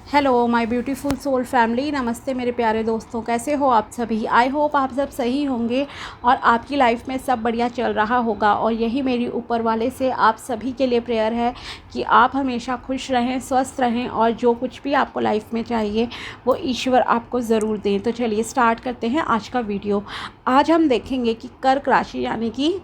Hello my beautiful soul family, नमस्ते मेरे प्यारे दोस्तों। कैसे हो आप सभी? आई होप आप सब सही होंगे और आपकी लाइफ में सब बढ़िया चल रहा होगा। और यही मेरी ऊपर वाले से आप सभी के लिए प्रेयर है कि आप हमेशा खुश रहें, स्वस्थ रहें और जो कुछ भी आपको लाइफ में चाहिए वो ईश्वर आपको ज़रूर दें। तो चलिए स्टार्ट करते हैं आज का वीडियो। आज हम देखेंगे कि कर्क राशि यानी कि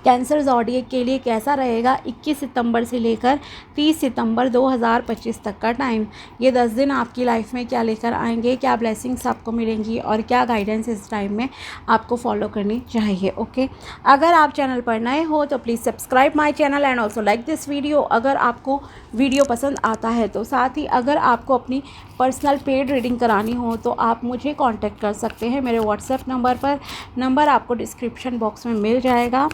कैंसर ज़ोडिएक के लिए कैसा रहेगा 21 सितंबर से लेकर 30 सितंबर 2025 तक का टाइम। ये 10 दिन आपकी लाइफ में क्या लेकर आएंगे, क्या ब्लेसिंग्स आपको मिलेंगी और क्या गाइडेंस इस टाइम में आपको फॉलो करनी चाहिए। ओके, अगर आप चैनल पर नए हो तो please subscribe my channel and also like this video अगर आपको वीडियो पसंद आता है तो। साथ ही अगर आपको अपनी पर्सनल पेड रीडिंग करानी हो तो आप मुझे कांटेक्ट कर सकते हैं मेरे व्हाट्सएप नंबर पर। नंबर आपको डिस्क्रिप्शन बॉक्स में मिल जाएगा।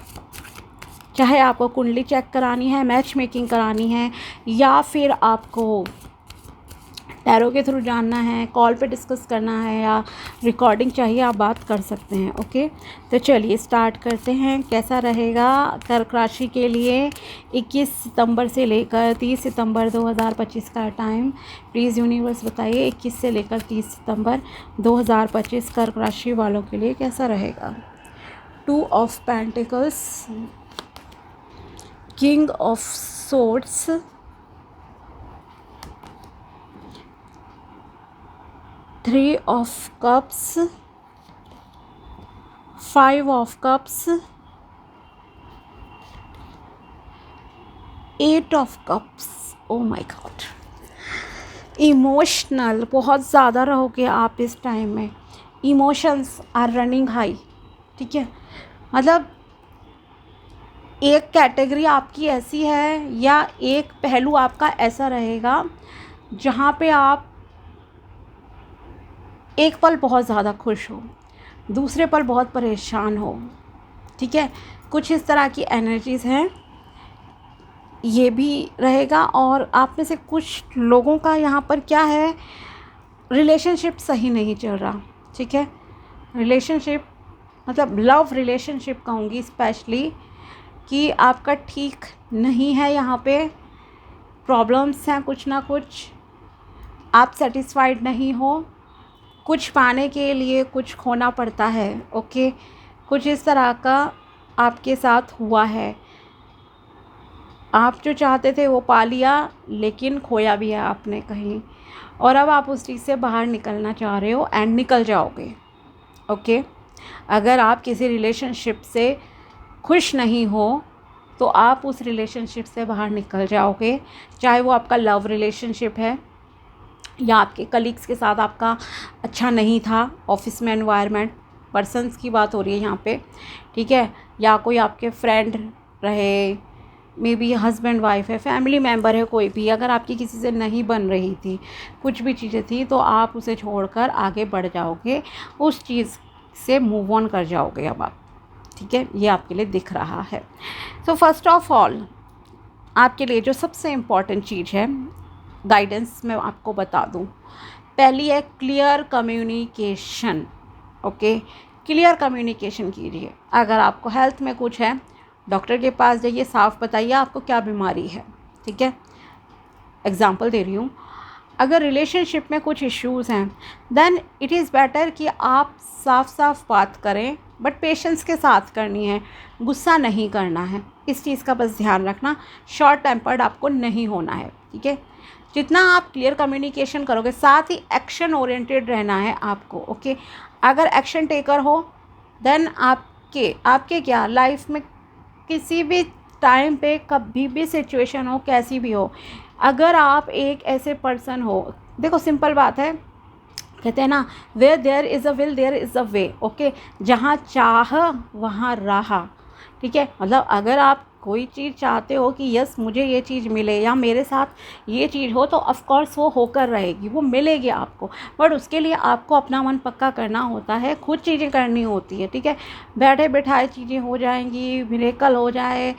चाहे आपको कुंडली चेक करानी है, मैच मेकिंग करानी है या फिर आपको टैरो के थ्रू जानना है, कॉल पे डिस्कस करना है या रिकॉर्डिंग चाहिए, आप बात कर सकते हैं। ओके, तो चलिए स्टार्ट करते हैं। कैसा रहेगा कर्क राशि के लिए 21 सितंबर से लेकर 30 सितंबर 2025 का टाइम। प्लीज़ यूनिवर्स बताइए 21 से लेकर 30 सितंबर 2025 कर्क राशि वालों के लिए कैसा रहेगा। 2 of pentacles, king of swords, three of cups, 5 of cups, 8 of cups. Oh my god, emotional बहुत ज़्यादा रहोगे आप इस टाइम में। Emotions are running high. ठीक है, मतलब एक कैटेगरी आपकी ऐसी है या एक पहलू आपका ऐसा रहेगा जहाँ पे आप एक पल बहुत ज़्यादा खुश हो, दूसरे पल बहुत परेशान हो। ठीक है, कुछ इस तरह की एनर्जीज़ हैं, ये भी रहेगा। और आप में से कुछ लोगों का यहाँ पर क्या है, रिलेशनशिप सही नहीं चल रहा। ठीक है, रिलेशनशिप मतलब लव रिलेशनशिप कहूँगी स्पेशली कि आपका ठीक नहीं है। यहाँ पे प्रॉब्लम्स हैं, कुछ ना कुछ आप सेटिस्फाइड नहीं हो, कुछ पाने के लिए कुछ खोना पड़ता है। ओके, कुछ इस तरह का आपके साथ हुआ है। आप जो चाहते थे वो पा लिया लेकिन खोया भी है आपने कहीं, और अब आप उस चीज़ से बाहर निकलना चाह रहे हो एंड निकल जाओगे। ओके, अगर आप किसी रिलेशनशिप से खुश नहीं हो तो आप उस रिलेशनशिप से बाहर निकल जाओगे। चाहे वो आपका लव रिलेशनशिप है या आपके कलीग्स के साथ आपका अच्छा नहीं था, ऑफिस में एनवायरनमेंट, पर्सन्स की बात हो रही है यहाँ पे। ठीक है, या कोई आपके फ्रेंड रहे, मे बी हस्बैंड वाइफ है, फैमिली मेम्बर है, कोई भी, अगर आपकी किसी से नहीं बन रही थी, कुछ भी चीज़ें थी, तो आप उसे छोड़कर आगे बढ़ जाओगे, उस चीज़ से मूव ऑन कर जाओगे अब आप। ठीक है, ये आपके लिए दिख रहा है। सो फर्स्ट ऑफ ऑल आपके लिए जो सबसे इम्पॉर्टेंट चीज़ है, गाइडेंस मैं आपको बता दूं, पहली है clear communication. Okay, clear communication कीजिए। अगर आपको हेल्थ में कुछ है, डॉक्टर के पास जाइए, साफ बताइए आपको क्या बीमारी है। ठीक है, एग्जांपल दे रही हूँ। अगर रिलेशनशिप में कुछ इश्यूज़ हैं देन इट इज़ बेटर कि आप साफ साफ बात करें, बट पेशेंस के साथ करनी है, गुस्सा नहीं करना है। इस चीज़ का बस ध्यान रखना, शॉर्ट टेम्पर्ड आपको नहीं होना है। ठीक है, जितना आप क्लियर कम्युनिकेशन करोगे, साथ ही एक्शन ओरिएंटेड रहना है आपको। ओके, अगर एक्शन टेकर हो देन आपके आपके क्या लाइफ में किसी भी टाइम पे कभी भी सिचुएशन हो, कैसी भी हो, अगर आप एक ऐसे पर्सन हो, देखो सिंपल बात है, कहते हैं ना, where there is a will there is a way. Okay, जहाँ चाह वहाँ राह। ठीक है, मतलब अगर आप कोई चीज़ चाहते हो कि यस मुझे ये चीज़ मिले या मेरे साथ ये चीज़ हो, तो ऑफ कोर्स वो होकर रहेगी, वो मिलेगी आपको। बट उसके लिए आपको अपना मन पक्का करना होता है, खुद चीज़ें करनी होती है। ठीक है, बैठे बैठाए चीज़ें हो जाएंगी, मिरेकल हो जाए,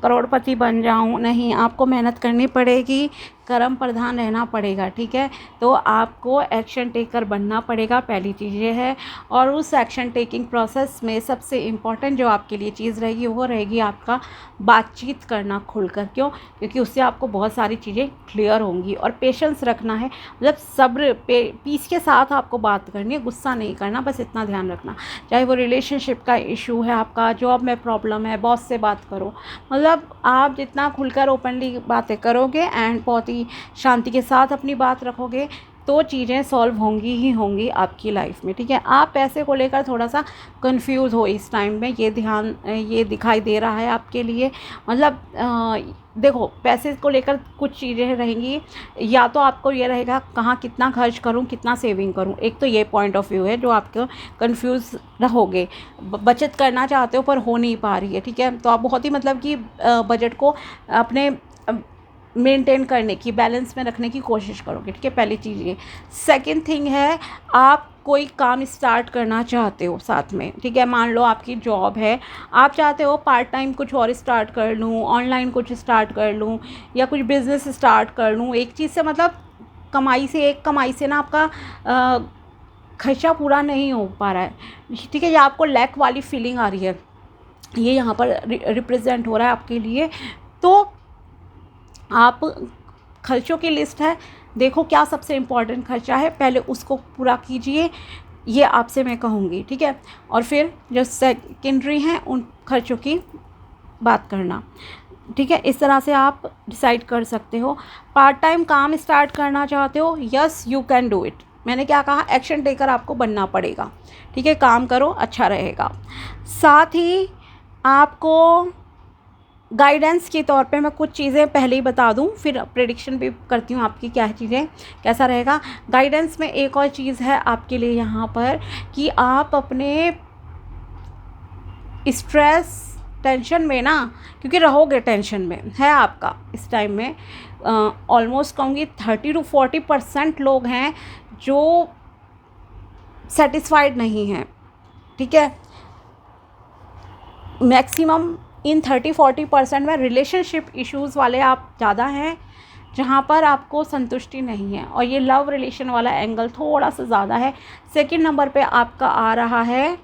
करोड़पति बन जाऊं, नहीं, आपको मेहनत करनी पड़ेगी, कर्म प्रधान रहना पड़ेगा, ठीक है। तो आपको एक्शन टेकर बनना पड़ेगा, पहली चीज़ ये है। और उस एक्शन टेकिंग प्रोसेस में सबसे इम्पॉर्टेंट जो आपके लिए चीज़ रहेगी वो रहेगी आपका बातचीत करना खुलकर। क्यों? क्योंकि उससे आपको बहुत सारी चीज़ें क्लियर होंगी। और पेशेंस रखना है, मतलब सब्र, पीस के साथ आपको बात करनी है, गुस्सा नहीं करना, बस इतना ध्यान रखना। चाहे वो रिलेशनशिप का इशू है, आपका जॉब में प्रॉब्लम है, बॉस से बात करो, मतलब आप जितना खुलकर ओपनली बातें करोगे एंड बहुत ही शांति के साथ अपनी बात रखोगे तो चीज़ें सॉल्व होंगी ही होंगी आपकी लाइफ में, ठीक है। आप पैसे को लेकर थोड़ा सा कंफ्यूज हो इस टाइम में, ये दिखाई दे रहा है आपके लिए। मतलब देखो, पैसे को लेकर कुछ चीज़ें रहेंगी, या तो आपको ये रहेगा कहाँ कितना खर्च करूँ, कितना सेविंग करूँ, एक तो ये पॉइंट ऑफ व्यू है जो आपको कंफ्यूज रहोगे। बचत करना चाहते हो पर हो नहीं पा रही है, ठीक है। तो आप बहुत ही मतलब कि बजट को अपने मेंटेन करने की, बैलेंस में रखने की कोशिश करोगे, ठीक है, पहली चीज़ ये। सेकंड थिंग है, आप कोई काम स्टार्ट करना चाहते हो साथ में, ठीक है। मान लो आपकी जॉब है, आप चाहते हो पार्ट टाइम कुछ और स्टार्ट कर लूँ, ऑनलाइन कुछ स्टार्ट कर लूँ, या कुछ बिज़नेस स्टार्ट कर लूँ। एक चीज़ से मतलब एक कमाई से ना आपका खर्चा पूरा नहीं हो पा रहा है, ठीक है, या आपको लैक वाली फीलिंग आ रही है, ये यहाँ पर रिप्रेजेंट हो रहा है आपके लिए। तो आप खर्चों की लिस्ट है, देखो क्या सबसे इम्पॉर्टेंट खर्चा है, पहले उसको पूरा कीजिए, ये आपसे मैं कहूँगी, ठीक है। और फिर जो सेकेंडरी हैं उन खर्चों की बात करना, ठीक है। इस तरह से आप डिसाइड कर सकते हो। पार्ट टाइम काम स्टार्ट करना चाहते हो, yes you can do it. मैंने क्या कहा, एक्शन टेकर आपको बनना पड़ेगा, ठीक है, काम करो, अच्छा रहेगा। साथ ही आपको गाइडेंस के तौर पे मैं कुछ चीज़ें पहले ही बता दूं, फिर प्रेडिक्शन भी करती हूँ आपकी क्या चीज़ें कैसा रहेगा। गाइडेंस में एक और चीज़ है आपके लिए यहाँ पर कि आप अपने स्ट्रेस टेंशन में ना, क्योंकि रहोगे टेंशन में है आपका इस टाइम में, ऑलमोस्ट कहूँगी 30-40% लोग हैं जो सेटिस्फाइड नहीं हैं, ठीक है। मैक्सिमम इन 30-40% में रिलेशनशिप इश्यूज़ वाले आप ज़्यादा हैं, जहाँ पर आपको संतुष्टि नहीं है, और ये लव रिलेशन वाला एंगल थोड़ा सा ज़्यादा है। सेकंड नंबर पे आपका आ रहा है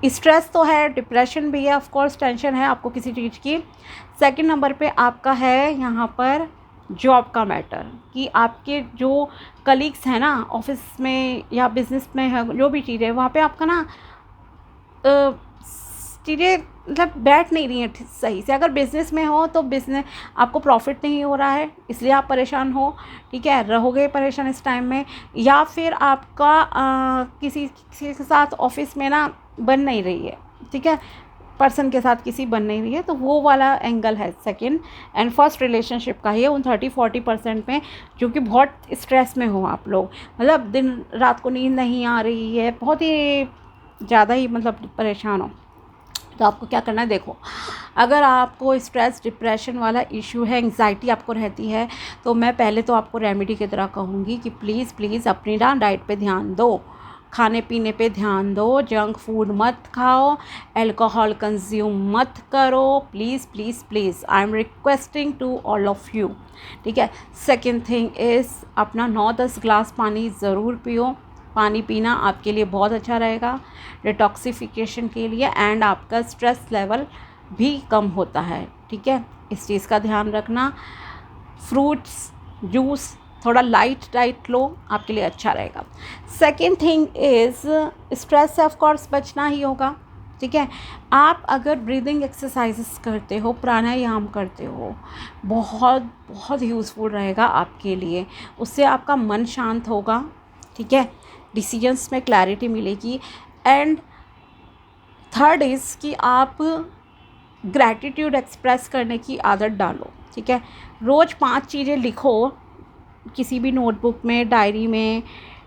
स्ट्रेस, तो है, डिप्रेशन भी है, ऑफ कोर्स टेंशन है आपको किसी चीज़ की। सेकंड नंबर पे आपका है यहाँ पर जॉब का मैटर, कि आपके जो कलीग्स हैं ना ऑफिस में या बिजनेस में है, जो भी चीज़ें वहाँ पे आपका ना चीज़ें मतलब बैठ नहीं रही हैं सही से। अगर बिज़नेस में हो तो बिज़नेस आपको प्रॉफिट नहीं हो रहा है, इसलिए आप परेशान हो, ठीक है, रहोगे परेशान इस टाइम में। या फिर आपका किसी के साथ ऑफिस में ना बन नहीं रही है, ठीक है, पर्सन के साथ किसी बन नहीं रही है, तो वो वाला एंगल है सेकंड। एंड फर्स्ट रिलेशनशिप का ही है उन 30-40% में, जो कि बहुत स्ट्रेस में हो आप लोग, मतलब दिन रात को नींद नहीं आ रही है, बहुत ही ज़्यादा ही मतलब परेशान हो। तो आपको क्या करना है, देखो, अगर आपको स्ट्रेस डिप्रेशन वाला इशू है, एंग्जाइटी आपको रहती है, तो मैं पहले तो आपको रेमेडी की तरह कहूँगी कि प्लीज़ अपनी ना डाइट पे ध्यान दो, खाने पीने पे ध्यान दो, जंक फूड मत खाओ, अल्कोहल कंज्यूम मत करो, please I am requesting to all of you, ठीक है। सेकेंड थिंग इज़ अपना 9-10 ग्लास पानी ज़रूर पियो। पानी पीना आपके लिए बहुत अच्छा रहेगा डिटॉक्सिफिकेशन के लिए, एंड आपका स्ट्रेस लेवल भी कम होता है, ठीक है, इस चीज़ का ध्यान रखना। फ्रूट्स जूस थोड़ा लाइट डाइट लो, आपके लिए अच्छा रहेगा। सेकेंड थिंग इज़ स्ट्रेस से ऑफ कोर्स बचना ही होगा, ठीक है। आप अगर ब्रीदिंग एक्सरसाइजेस करते हो, प्राणायाम करते हो, बहुत बहुत यूज़फुल रहेगा आपके लिए, उससे आपका मन शांत होगा, ठीक है, डिसीजंस में क्लैरिटी मिलेगी। एंड थर्ड इज़ कि आप ग्रैटिट्यूड एक्सप्रेस करने की आदत डालो, ठीक है। रोज़ 5 चीज़ें लिखो किसी भी नोटबुक में, डायरी में,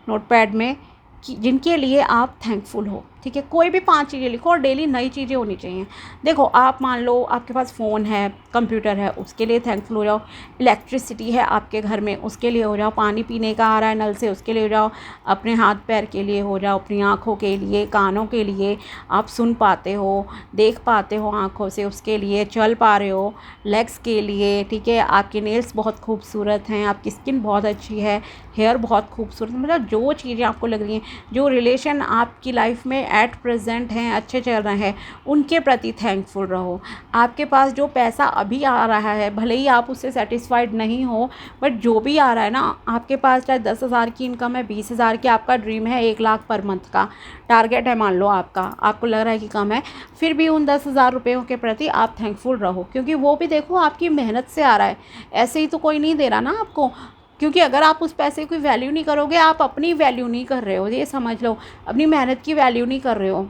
नोटपैड में, कि जिनके लिए आप थैंकफुल हो, ठीक ठीक है, कोई भी 5 चीज़ें लिखो और डेली नई चीज़ें होनी चाहिए। देखो आप मान लो आपके पास फ़ोन है, कंप्यूटर है, उसके लिए थैंकफुल हो जाओ। इलेक्ट्रिसिटी है आपके घर में, उसके लिए हो जाओ। पानी पीने का आ रहा है नल से, उसके लिए हो जाओ। अपने हाथ पैर के लिए हो जाओ, अपनी आँखों के लिए, कानों के लिए, आप सुन पाते हो, देख पाते हो आँखों से, उसके लिए, चल पा रहे हो, लेग्स के लिए, ठीक है। आपके नेल्स बहुत खूबसूरत हैं, आपकी स्किन बहुत अच्छी है, हेयर बहुत खूबसूरत, मतलब जो चीज़ें आपको लग रही हैं, जो रिलेशन आपकी लाइफ में एट प्रेजेंट हैं, अच्छे चल रहे हैं, उनके प्रति थैंकफुल रहो। आपके पास जो पैसा अभी आ रहा है, भले ही आप उससे सेटिस्फाइड नहीं हो, बट जो भी आ रहा है ना, आपके पास चाहे 10,000 की इनकम है, 20,000 की, आपका ड्रीम है 1 लाख पर मंथ का टारगेट है, मान लो आपको लग रहा है कि कम है, फिर भी उन 10,000 रुपयों के प्रति आप थैंकफुल रहो, क्योंकि वो भी देखो आपकी मेहनत से आ रहा है। ऐसे ही तो कोई नहीं दे रहा ना आपको। क्योंकि अगर आप उस पैसे की वैल्यू नहीं करोगे, आप अपनी वैल्यू नहीं कर रहे हो, ये समझ लो, अपनी मेहनत की वैल्यू नहीं कर रहे हो,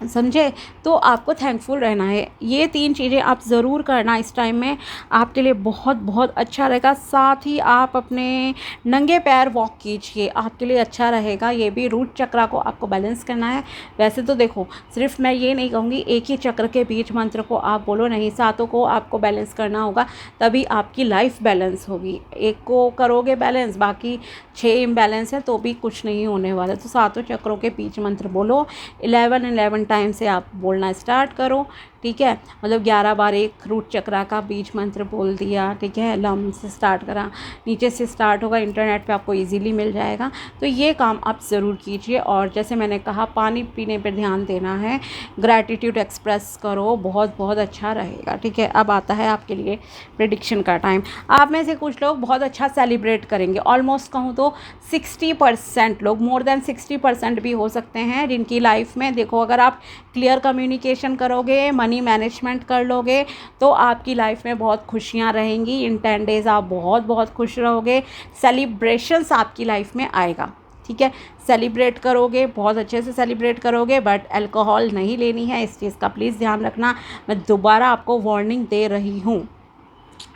समझे। तो आपको थैंकफुल रहना है। ये 3 चीज़ें आप ज़रूर करना इस टाइम में, आपके लिए बहुत बहुत अच्छा रहेगा। साथ ही आप अपने नंगे पैर वॉक कीजिए, आपके लिए अच्छा रहेगा। ये भी रूट चक्रा को आपको बैलेंस करना है। वैसे तो देखो, सिर्फ मैं ये नहीं कहूँगी एक ही चक्र के बीज मंत्र को आप बोलो, नहीं, सातों को आपको बैलेंस करना होगा, तभी आपकी लाइफ बैलेंस होगी। एक को करोगे बैलेंस, बाकी 6 इम्बैलेंस है तो भी कुछ नहीं होने वाला। तो सातों चक्रों के बीज मंत्र बोलो, 11 टाइम से आप बोलना स्टार्ट करो, ठीक है। मतलब 11 बार एक रूट चक्रा का बीज मंत्र बोल दिया, ठीक है। लम से स्टार्ट करा, नीचे से स्टार्ट होगा, इंटरनेट पे आपको इजीली मिल जाएगा। तो ये काम आप ज़रूर कीजिए। और जैसे मैंने कहा, पानी पीने पर ध्यान देना है, ग्रैटिट्यूड एक्सप्रेस करो, बहुत बहुत अच्छा रहेगा, ठीक है। अब आता है आपके लिए प्रेडिक्शन का टाइम। आप में से कुछ लोग बहुत अच्छा सेलिब्रेट करेंगे, ऑलमोस्ट कहूँ तो 60% लोग, मोर देन 60% भी हो सकते हैं, जिनकी लाइफ में देखो, अगर आप क्लियर कम्युनिकेशन करोगे, मनी मैनेजमेंट कर लोगे, तो आपकी लाइफ में बहुत खुशियाँ रहेंगी। इन 10 डेज़ आप बहुत बहुत खुश रहोगे। सेलिब्रेशंस आपकी लाइफ में आएगा, ठीक है। सेलिब्रेट करोगे, बहुत अच्छे से सेलिब्रेट करोगे, बट अल्कोहल नहीं लेनी है, इस चीज़ का प्लीज़ ध्यान रखना। मैं दोबारा आपको वार्निंग दे रही हूँ,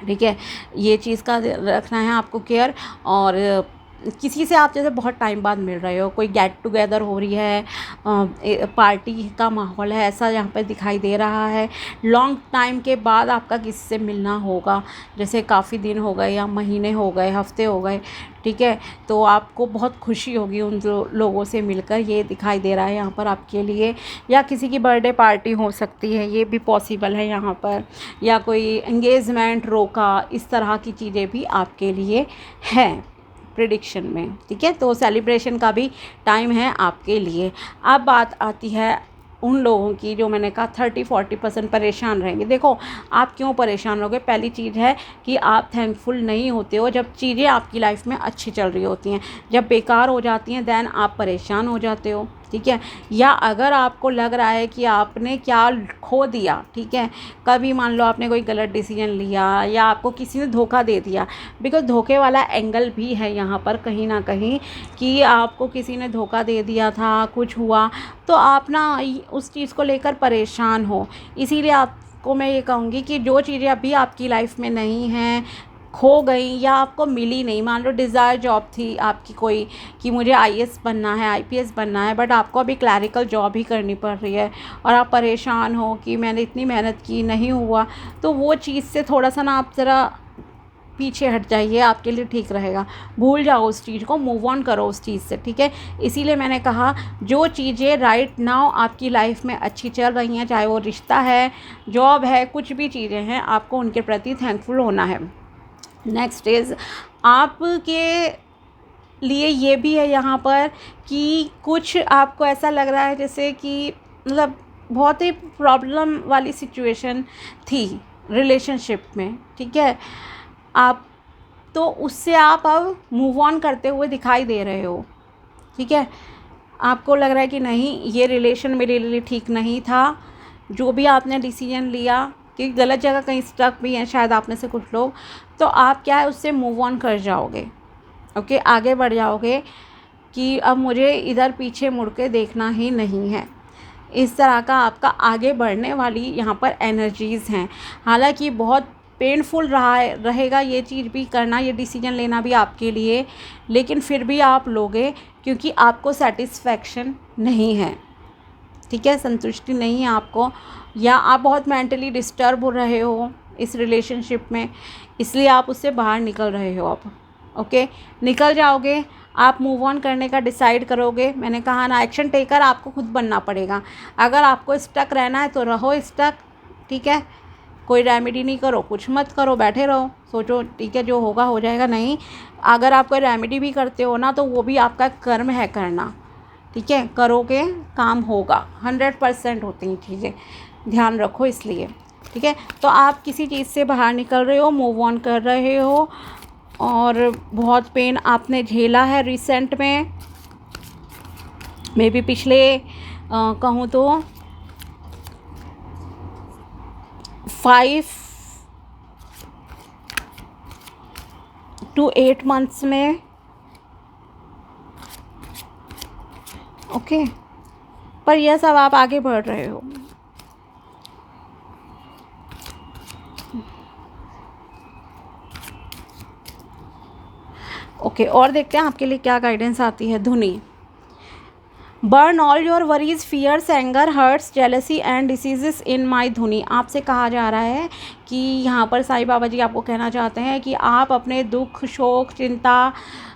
ठीक है। ये चीज़ का रखना है आपको केयर। और किसी से आप जैसे बहुत टाइम बाद मिल रहे हो, कोई गेट टुगेदर हो रही है, पार्टी का माहौल है, ऐसा यहाँ पर दिखाई दे रहा है। लॉन्ग टाइम के बाद आपका किसी से मिलना होगा, जैसे काफ़ी दिन हो गए या महीने हो गए, हफ्ते हो गए, ठीक है। तो आपको बहुत खुशी होगी उन लोगों से मिलकर, ये दिखाई दे रहा है यहाँ पर आपके लिए। या किसी की बर्थडे पार्टी हो सकती है, ये भी पॉसिबल है यहाँ पर। या कोई एंगेजमेंट रोका, इस तरह की चीज़ें भी आपके लिए हैं प्रेडिक्शन में, ठीक है। तो सेलिब्रेशन का भी टाइम है आपके लिए। अब बात आती है उन लोगों की जो मैंने कहा 30-40% परेशान रहेंगे। देखो, आप क्यों परेशान रहोगे? पहली चीज़ है कि आप थैंकफुल नहीं होते हो जब चीज़ें आपकी लाइफ में अच्छी चल रही होती हैं। जब बेकार हो जाती हैं, देन आप परेशान हो जाते हो, ठीक है। या अगर आपको लग रहा है कि आपने क्या खो दिया, ठीक है, कभी मान लो आपने कोई गलत डिसीजन लिया या आपको किसी ने धोखा दे दिया, बिकॉज धोखे वाला एंगल भी है यहाँ पर कहीं ना कहीं, कि आपको किसी ने धोखा दे दिया था, कुछ हुआ, तो आप ना उस चीज़ को लेकर परेशान हो। इसीलिए आपको मैं ये कहूँगी कि जो चीज़ें अभी आपकी लाइफ में नहीं हैं, खो गई या आपको मिली नहीं, मान लो डिज़ायर जॉब थी आपकी कोई, कि मुझे आईएएस बनना है, आईपीएस बनना है, बट आपको अभी क्लैरिकल जॉब ही करनी पड़ रही है और आप परेशान हो कि मैंने इतनी मेहनत की, नहीं हुआ, तो वो चीज़ से थोड़ा सा ना आप ज़रा पीछे हट जाइए, आपके लिए ठीक रहेगा। भूल जाओ उस चीज़ को, मूव ऑन करो उस चीज़ से, ठीक है। इसीलिए मैंने कहा, जो चीज़ें राइट नाउ आपकी लाइफ में अच्छी चल रही हैं, चाहे वो रिश्ता है, जॉब है, कुछ भी चीज़ें हैं, आपको उनके प्रति थैंकफुल होना है। नेक्स्ट इज़ आपके लिए ये भी है यहाँ पर कि कुछ आपको ऐसा लग रहा है जैसे कि मतलब बहुत ही प्रॉब्लम वाली सिचुएशन थी रिलेशनशिप में, ठीक है। आप तो उससे आप अब मूव ऑन करते हुए दिखाई दे रहे हो, ठीक है। आपको लग रहा है कि नहीं, ये रिलेशन मेरे लिए ठीक नहीं था, जो भी आपने डिसीजन लिया, कि गलत जगह कहीं स्टक भी हैं शायद आप में से कुछ लोग, तो आप क्या है उससे मूव ऑन कर जाओगे, ओके, आगे बढ़ जाओगे कि अब मुझे इधर पीछे मुड़ के देखना ही नहीं है। इस तरह का आपका आगे बढ़ने वाली यहाँ पर एनर्जीज़ हैं। हालांकि बहुत पेनफुल रहेगा ये चीज़ भी करना, ये डिसीजन लेना भी आपके लिए, लेकिन फिर भी आप लोगे, क्योंकि आपको सेटिस्फैक्शन नहीं है, ठीक है, संतुष्टि नहीं है आपको, या आप बहुत मेंटली डिस्टर्ब हो रहे हो इस रिलेशनशिप में, इसलिए आप उससे बाहर निकल रहे हो अब। ओके, निकल जाओगे, आप मूव ऑन करने का डिसाइड करोगे। मैंने कहा ना, एक्शन टेकर आपको खुद बनना पड़ेगा। अगर आपको स्टक रहना है तो रहो स्टक, ठीक है, कोई रेमेडी नहीं करो, कुछ मत करो, बैठे रहो, सोचो ठीक है जो होगा हो जाएगा। नहीं, अगर आप कोई रेमेडी भी करते हो ना तो वो भी आपका कर्म है करना, ठीक है, करोगे काम होगा, 100% होती हैं चीज़ें, ध्यान रखो इसलिए, ठीक है। तो आप किसी चीज़ से बाहर निकल रहे हो, मूव ऑन कर रहे हो, और बहुत पेन आपने झेला है रिसेंट में, मे बी पिछले कहूँ तो 5 to 8 months में। ओके, पर यह सब आप आगे बढ़ रहे हो। ओके, और देखते हैं आपके लिए क्या गाइडेंस आती है। Dhuni, burn all your worries, fears, anger, hurts, jealousy and diseases in my dhuni. आपसे कहा जा रहा है कि यहाँ पर साईं बाबा जी आपको कहना चाहते हैं कि आप अपने दुख, शोक, चिंता,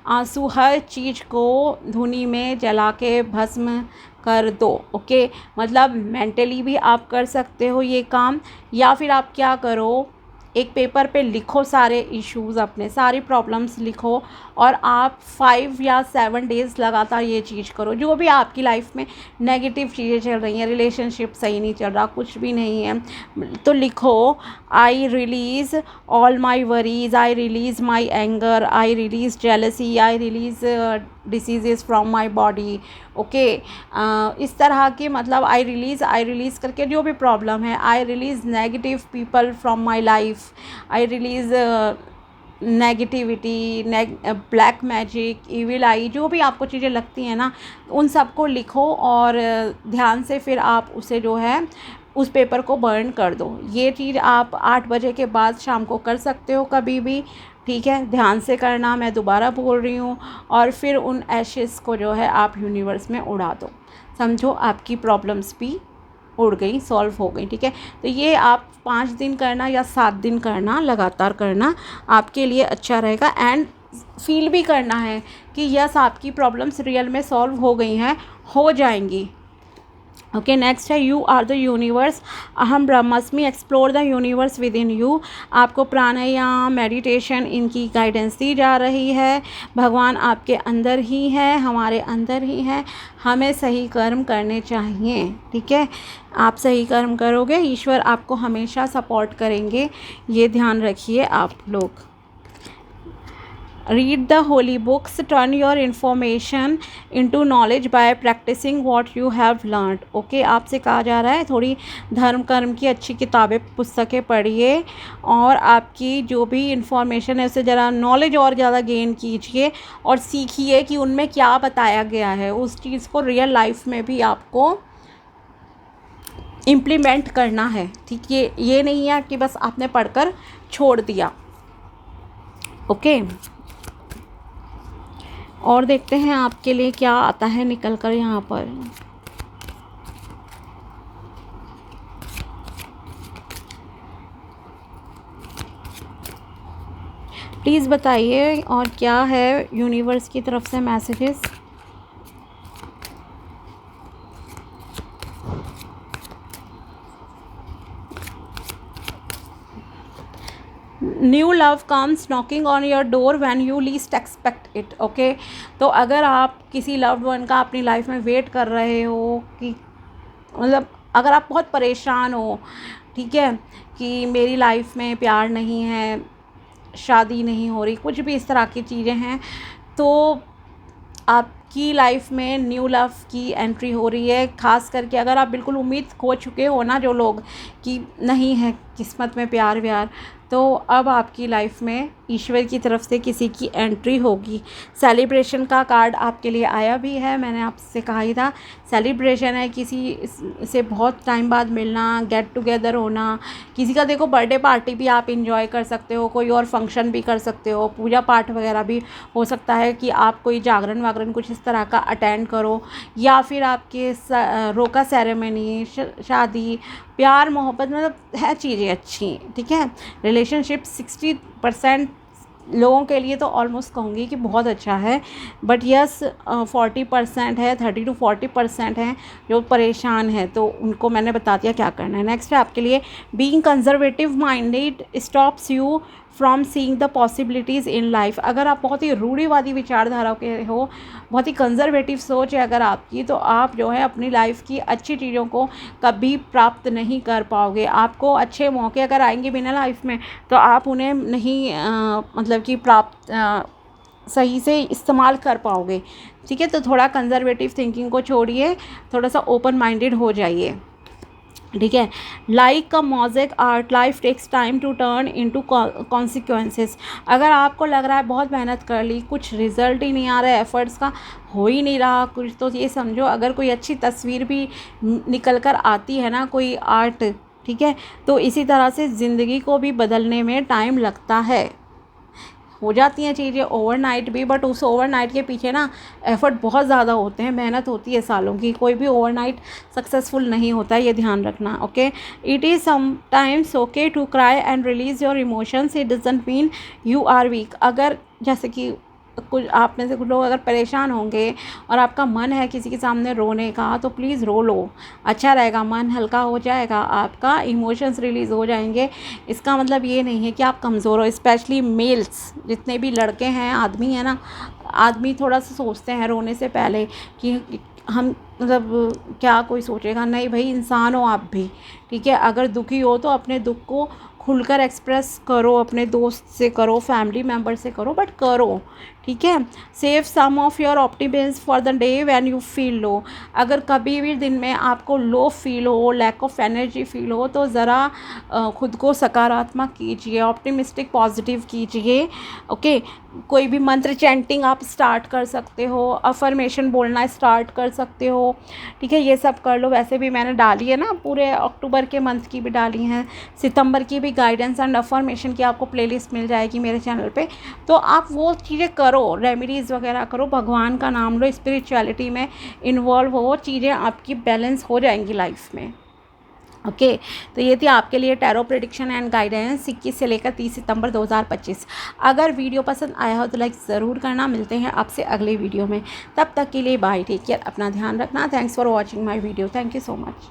आंसू, हर चीज़ को धुनी में जला के भस्म कर दो। ओके, मतलब मेंटली भी आप कर सकते हो ये काम, या फिर आप क्या करो, एक पेपर पे लिखो सारे इश्यूज़, अपने सारी प्रॉब्लम्स लिखो, और आप 5 या 7 डेज़ लगातार ये चीज़ करो। जो भी आपकी लाइफ में नेगेटिव चीज़ें चल रही हैं, रिलेशनशिप सही नहीं चल रहा, कुछ भी नहीं है, तो लिखो, I release all my worries, I release my anger, I release jealousy, I release diseases from my body. Okay, इस तरह के, मतलब आई रिलीज़ करके जो भी प्रॉब्लम है, I release negative people from my life, I release negativity, black magic, evil eye, जो भी आपको चीज़ें लगती हैं ना, उन सबको लिखो, और ध्यान से फिर आप उसे जो है उस पेपर को बर्न कर दो। ये चीज़ आप 8 बजे के बाद शाम को कर सकते हो कभी भी, ठीक है, ध्यान से करना, मैं दोबारा बोल रही हूँ। और फिर उन एशेस को जो है आप यूनिवर्स में उड़ा दो, समझो आपकी प्रॉब्लम्स भी उड़ गई, सॉल्व हो गई, ठीक है। तो ये आप 5 दिन करना या 7 दिन करना, लगातार करना, आपके लिए अच्छा रहेगा। एंड फील भी करना है कि यस, आपकी प्रॉब्लम्स रियल में सॉल्व हो गई हैं, हो जाएंगी। ओके, नेक्स्ट है यू आर द यूनिवर्स, अहम ब्रह्मास्मि, explore the universe with in you. आपको प्राणायाम, मेडिटेशन, इनकी गाइडेंस दी जा रही है। भगवान आपके अंदर ही है, हमारे अंदर ही है, हमें सही कर्म करने चाहिए, ठीक है। आप सही कर्म करोगे, ईश्वर आपको हमेशा सपोर्ट करेंगे, ये ध्यान रखिए आप लोग। Read the holy books, turn your information into knowledge by practicing what you have learned. Okay, आपसे कहा जा रहा है थोड़ी धर्म कर्म की अच्छी किताबें, पुस्तकें पढ़िए, और आपकी जो भी इंफॉर्मेशन है उसे ज़रा नॉलेज और ज़्यादा गेन कीजिए, और सीखिए कि उनमें क्या बताया गया है, उस चीज़ को रियल लाइफ में भी आपको इम्प्लीमेंट करना है, ठीक है। ये नहीं है कि बस आपने पढ़कर छोड़ दिया। ओके, और देखते हैं आपके लिए क्या आता है निकल कर यहाँ पर। प्लीज़ बताइए और क्या है यूनिवर्स की तरफ से messages. New love comes knocking on your door when you least expect it. Okay, तो अगर आप किसी लव्ड वन का अपनी लाइफ में वेट कर रहे हो, कि मतलब अगर आप बहुत परेशान हो, ठीक है, कि मेरी लाइफ में प्यार नहीं है, शादी नहीं हो रही, कुछ भी इस तरह की चीज़ें हैं, तो आपकी लाइफ में न्यू लव की एंट्री हो रही है। ख़ास करके अगर आप बिल्कुल उम्मीद खो चुके हो ना, जो लोग कि नहीं है किस्मत में प्यार व्यार, तो अब आपकी लाइफ में ईश्वर की तरफ से किसी की एंट्री होगी। सेलिब्रेशन का कार्ड आपके लिए आया भी है, मैंने आपसे कहा ही था। सेलिब्रेशन है, किसी से बहुत टाइम बाद मिलना, गेट टुगेदर होना, किसी का देखो बर्थडे पार्टी भी आप इंजॉय कर सकते हो, कोई और फंक्शन भी कर सकते हो, पूजा पाठ वगैरह भी हो सकता है कि आप कोई जागरण वागरण कुछ इस तरह का अटेंड करो, या फिर आपके रोका सेरेमनी, शादी, प्यार मोहब्बत, मतलब है चीज़ें अच्छी, ठीक है। रिलेशनशिप 60% लोगों के लिए तो ऑलमोस्ट कहूँगी कि बहुत अच्छा है, बट यस 40% है, 30 to 40% है जो परेशान है, तो उनको मैंने बता दिया क्या करना है। नेक्स्ट है आपके लिए, being conservative minded stops you from seeing the possibilities in life. अगर आप बहुत ही रूढ़िवादी विचारधारा के हो, बहुत ही कंजर्वेटिव सोच है अगर आपकी, तो आप जो है अपनी लाइफ की अच्छी चीज़ों को कभी प्राप्त नहीं कर पाओगे। आपको अच्छे मौके अगर आएंगे भी ना लाइफ में, तो आप उन्हें नहीं मतलब कि प्राप्त सही से इस्तेमाल कर पाओगे, ठीक है। तो थोड़ा कंजर्वेटिव थिंकिंग को छोड़िए, थोड़ा सा ओपन माइंडेड हो जाइए, ठीक है। Like a mosaic art, life takes time to turn into consequences. अगर आपको लग रहा है बहुत मेहनत कर ली, कुछ रिजल्ट ही नहीं आ रहा है, एफर्ट्स का हो ही नहीं रहा कुछ, तो ये समझो अगर कोई अच्छी तस्वीर भी निकल कर आती है ना, कोई आर्ट, ठीक है, तो इसी तरह से ज़िंदगी को भी बदलने में टाइम लगता है। हो जाती हैं चीज़ें ओवरनाइट भी, बट उस ओवरनाइट के पीछे ना एफर्ट बहुत ज़्यादा होते हैं, मेहनत होती है सालों की, कोई भी ओवरनाइट सक्सेसफुल नहीं होता है, ये ध्यान रखना, okay. It is sometimes okay to cry and release your emotions, it doesn't mean you are weak. अगर जैसे कि कुछ आप में से कुछ लोग अगर परेशान होंगे और आपका मन है किसी के सामने रोने का, तो प्लीज़ रो लो, अच्छा रहेगा, मन हल्का हो जाएगा, आपका इमोशंस रिलीज़ हो जाएंगे। इसका मतलब ये नहीं है कि आप कमज़ोर हो। स्पेशली मेल्स, जितने भी लड़के हैं, आदमी है ना, आदमी थोड़ा सा सोचते हैं रोने से पहले कि हम मतलब क्या कोई सोचेगा, नहीं भाई, इंसान हो आप भी, ठीक है। अगर दुखी हो तो अपने दुख को खुलकर एक्सप्रेस करो, अपने दोस्त से करो, फैमिली मेम्बर से करो, बट करो, ठीक है। Save some of your optimism for the day when you feel low. अगर कभी भी दिन में आपको लो फील हो, लैक ऑफ एनर्जी फील हो, तो ज़रा खुद को सकारात्मक कीजिए, ऑप्टिमिस्टिक पॉजिटिव कीजिए, ओके। कोई भी मंत्र चैंटिंग आप स्टार्ट कर सकते हो, अफर्मेशन बोलना स्टार्ट कर सकते हो, ठीक है, ये सब कर लो। वैसे भी मैंने डाली है ना, पूरे अक्टूबर के मंथ की भी डाली हैं, सितंबर की भी गाइडेंस एंड अफर्मेशन की आपको प्लेलिस्ट मिल जाएगी मेरे चैनल पे, तो आप वो चीज़ें करो, रेमेडीज़ वगैरह करो, भगवान का नाम लो, स्पिरिचुअलिटी में इन्वॉल्व हो, चीज़ें आपकी बैलेंस हो जाएंगी लाइफ में, ओके। तो ये थी आपके लिए टैरो प्रेडिक्शन एंड गाइडेंस 21 से लेकर 30 सितंबर 2025। अगर वीडियो पसंद आया हो तो लाइक ज़रूर करना। मिलते हैं आपसे अगले वीडियो में, तब तक के लिए बाय, टेक केयर, अपना ध्यान रखना। Thanks for watching my video, thank you so much.